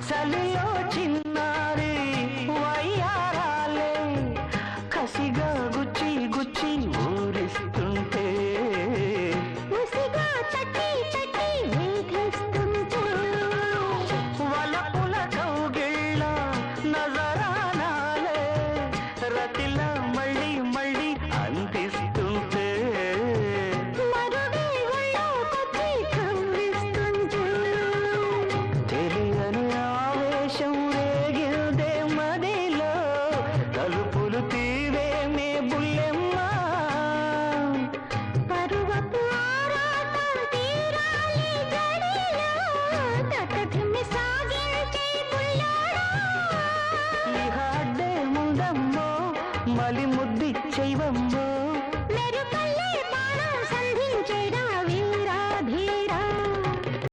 చలిలో చిన్నారి వయ్యారాలే కసిగా గుచ్చి గుచ్చి ఊరిస్తుంటే ముసిగా తట్టి తట్టి వేధిస్తుంటే వలపుల కౌగిళ్ళ నజరానాలే రతిలా మళ్ళీ మళ్ళీ అందిస్తుంటే మరుడే ఒళ్ళోకొచ్చి కవ్విస్తుంటే తెలియని ఆవేశం రేగిల్దే మదిలో తలుపులు తీవేమే బుల్లెమ్మ పరువపు ఆరాటం తీరాలి జడిలో తటధిమి సాగించే బుల్లోడా ఇహ అడ్డే ముందమ్మో మలి ముద్దిచ్చైవమ్మ